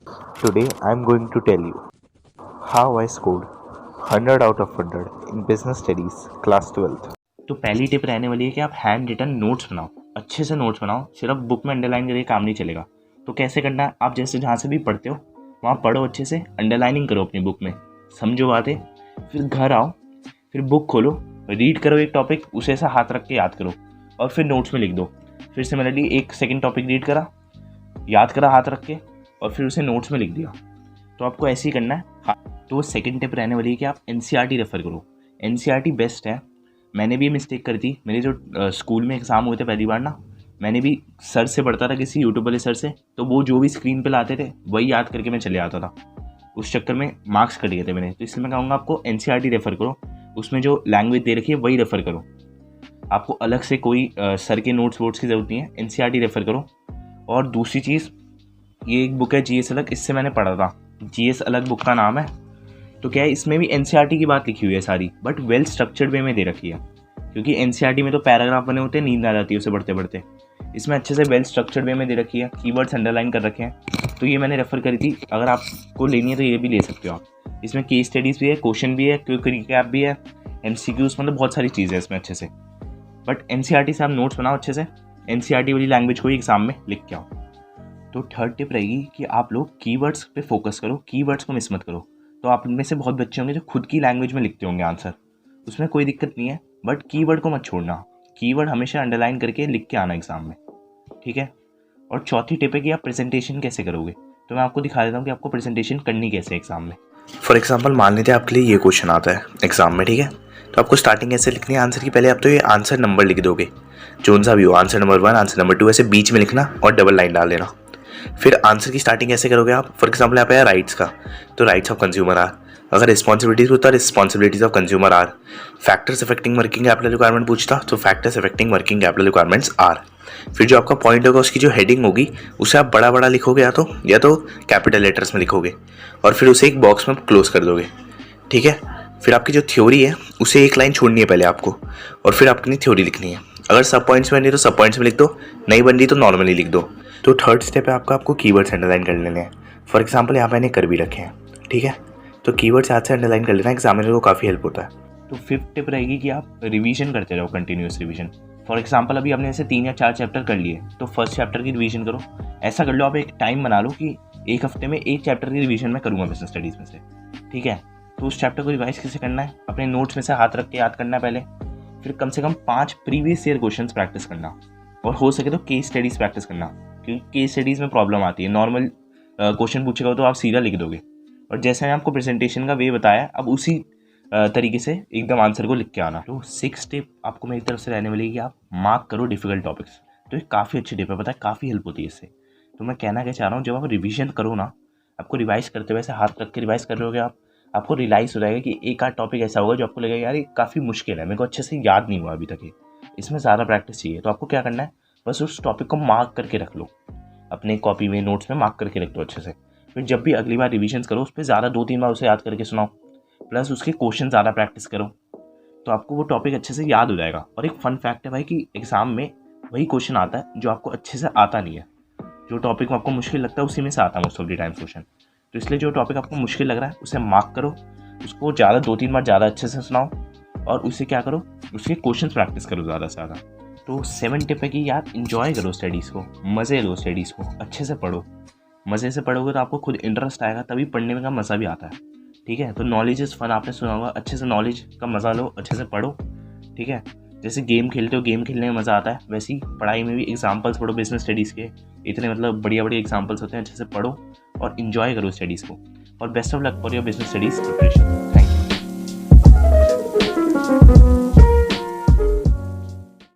Today I'm going to tell you how I scored 100 out of 100 in business studies class 12th। तो पहली tip रहने वाली है कि आप हैंड रिटन नोट्स बनाओ, अच्छे से नोट्स बनाओ। सिर्फ बुक में अंडरलाइन करके काम नहीं चलेगा। तो कैसे करना है, आप जैसे जहाँ से भी पढ़ते हो वहाँ पढ़ो, अच्छे से अंडरलाइनिंग करो अपनी बुक में, समझो बातें। फिर घर आओ, फिर बुक खोलो, रीड करो एक टॉपिक, उसे ऐसा हाथ रख के याद करो और फिर नोट्स में लिख दो। फिर सिमिलरली एक सेकेंड टॉपिक रीड करा, याद करा हाथ रख के, और फिर उसे नोट्स में लिख दिया। तो आपको ऐसे ही करना है। हाँ, तो सेकंड टिप रहने वाली है कि आप एनसीईआरटी रेफ़र करो। एनसीईआरटी बेस्ट है। मैंने भी मिस्टेक करी थी। मेरे जो स्कूल में एग्ज़ाम हुए थे पहली बार ना, मैंने भी सर से पढ़ता था, किसी यूट्यूब वाले सर से, तो वो जो भी स्क्रीन पे लाते थे वही याद करके मैं चले आता था। उस चक्कर में मार्क्स कट गए थे मेरे। तो इसलिए मैं कहूँगा आपको एनसीईआरटी रेफ़र करो, उसमें जो लैंग्वेज दे रखी है वही रेफ़र करो। आपको अलग से कोई सर के नोट्स वोट्स की ज़रूरत नहीं है, एनसीईआरटी रेफ़र करो। और दूसरी चीज़, ये एक बुक है जीएस अलग, इससे मैंने पढ़ा था। जीएस अलग बुक का नाम है। तो क्या है, इसमें भी एनसीईआरटी की बात लिखी हुई है सारी, बट वेल स्ट्रक्चर्ड वे में दे रखी है। क्योंकि एनसीईआरटी में तो पैराग्राफ बने होते हैं, नींद आ जाती है उसे पढ़ते पढ़ते। इसमें अच्छे से वेल स्ट्रक्चर्ड वे में दे रखी है, कीवर्ड्स अंडरलाइन कर रखे हैं। तो ये मैंने रेफ़र करी थी। अगर आपको लेनी है तो ये भी ले सकते हो आप। इसमें केस स्टडीज़ भी है, क्वेश्चन भी है, क्विक रिकैप भी है, एमसीक्यूज़, मतलब बहुत सारी चीज़ें इसमें अच्छे से। बट एनसीईआरटी से आप नोट्स बनाओ अच्छे से, एनसीईआरटी वाली लैंग्वेज को ही एग्जाम में लिख के आओ। तो थर्ड टिप रहेगी कि आप लोग कीवर्ड्स पे फोकस करो, कीवर्ड्स को मिस मत करो। तो आप में से बहुत बच्चे होंगे जो खुद की लैंग्वेज में लिखते होंगे आंसर, उसमें कोई दिक्कत नहीं है, बट कीवर्ड को मत छोड़ना। कीवर्ड हमेशा अंडरलाइन करके लिख के आना एग्जाम में, ठीक है। और चौथी टिप है कि आप प्रेजेंटेशन कैसे करोगे। तो मैं आपको दिखा देता हूँ कि आपको प्रेजेंटेशन करनी कैसे एग्जाम में। फॉर एग्जाम्पल मान लीजिए आपके लिए ये क्वेश्चन आता है एग्जाम में, ठीक है। तो आपको स्टार्टिंग ऐसे लिखनी है आंसर की। पहले आप तो ये आंसर नंबर लिख दोगे, जो सा भी हो, आंसर नंबर 1, आंसर नंबर 2, ऐसे बीच में लिखना और डबल लाइन डाल देना। फिर आंसर की स्टार्टिंग ऐसे करोगे आप। फॉर एग्जाम्पल यहाँ पे है राइट्स का, तो राइट्स ऑफ कंज्यूमर आर। अगर रिस्पॉन्सिबिलिटीज होता है, responsibilities of consumer are. Factors affecting working capital requirement पूछता, तो factors affecting working capital requirements are. फिर जो आपका पॉइंट होगा उसकी जो हेडिंग होगी उसे आप बड़ा बड़ा लिखोगे, या तो कैपिटल लेटर्स में लिखोगे, और फिर उसे एक बॉक्स में क्लोज कर दोगे, ठीक है। फिर आपकी जो थ्योरी है उसे एक लाइन छोड़नी है पहले आपको, और फिर आपकी थ्योरी लिखनी है। अगर सब पॉइंट्स में बन रही तो सब पॉइंट्स में लिख दो, नहीं बन रही तो नॉर्मली लिख दो। तो थर्ड स्टेप है आपको कीवर्ड्स अंडरलाइन कर लेने हैं। फॉर एग्जाम्पल यहाँ मैंने कर भी रखे हैं, ठीक है। तो कीवर्ड्स हाथ से अंडरलाइन कर लेना, एग्जामिनर को काफ़ी हेल्प होता है। तो फिफ्थ टिप रहेगी कि आप रिवीजन करते रहो, कंटिन्यूस रिवीजन। फॉर एग्जाम्पल अभी आपने ऐसे 3 या 4 चैप्टर कर लिए, तो फर्स्ट चैप्टर की रिवीजन करो। ऐसा कर लो, आप एक टाइम बना लो कि एक हफ्ते में एक चैप्टर की रिवीजन मैं करूँगा बिजनेस स्टडीज़ में से, ठीक है। तो उस चैप्टर को रिवाइज कैसे करना है, अपने नोट्स में से हाथ रख के याद करना है पहले। फिर कम से कम 5 प्रीवियस ईयर क्वेश्चन प्रैक्टिस करना, और हो सके तो केस स्टडीज़ प्रैक्टिस करना, क्योंकि केस स्टडीज़ में प्रॉब्लम आती है। नॉर्मल क्वेश्चन पूछेगा तो आप सीधा लिख दोगे, और जैसे मैंने आपको प्रेजेंटेशन का वे बताया, अब उसी तरीके से एकदम आंसर को लिख के आना। तो 6 टिप आपको मेरी तरफ से रहने वाली है कि आप मार्क करो डिफिकल्ट टॉपिक्स। तो ये काफ़ी अच्छी टिप है, पता है, काफ़ी हेल्प होती है इससे। तो मैं कहना क्या चाह रहा हूँ, जब आप रिवीजन करो ना, आपको रिवाइज करते हुए ऐसे हाथ रख के रिवाइज कर रहे हो, आपको रियलाइज़ हो जाएगा कि एक आध टॉपिक ऐसा होगा जो आपको लगेगा यार ये काफ़ी मुश्किल है, मेरे को अच्छे से याद नहीं हुआ अभी तक, ये इसमें ज़्यादा प्रैक्टिस चाहिए। तो आपको क्या करना है, बस उस टॉपिक को मार्क करके रख लो, अपने कॉपी में नोट्स में मार्क करके रख दो अच्छे से। फिर जब भी अगली बार रिवीजन करो, उस पर ज़्यादा 2-3 बार उसे याद करके सुनाओ, प्लस उसके क्वेश्चन ज़्यादा प्रैक्टिस करो, तो आपको वो टॉपिक अच्छे से याद हो जाएगा। और एक फन फैक्ट है भाई कि एग्ज़ाम में वही क्वेश्चन आता है जो आपको अच्छे से आता नहीं है। जो टॉपिक आपको मुश्किल लगता है उसी में से आता है most of the time question. तो इसलिए जो टॉपिक आपको मुश्किल लग रहा है उसे मार्क करो, उसको ज़्यादा 2-3 बार ज़्यादा अच्छे से सुनाओ, और उससे क्या करो, उसके क्वेश्चन प्रैक्टिस करो ज़्यादा से ज़्यादा। तो 7 टिप है कि यार इन्जॉय करो स्टडीज़ को, मज़े लो स्टडीज़ को, अच्छे से पढ़ो। मज़े से पढ़ोगे तो आपको खुद इंटरेस्ट आएगा, तभी पढ़ने में का मज़ा भी आता है, ठीक है। तो नॉलेज इज़ फन, आपने सुना होगा, अच्छे से नॉलेज का मज़ा लो, अच्छे से पढ़ो, ठीक है। जैसे गेम खेलते हो, गेम खेलने में मज़ा आता है, वैसे ही पढ़ाई में भी एग्जाम्पल्स पढ़ो बिजनेस स्टडीज़ के, इतने मतलब बढ़िया बढ़िया एग्जाम्पल्स होते हैं। अच्छे से पढ़ो और इन्जॉय करो स्टडीज़ को, और best of luck for your business studies preparation.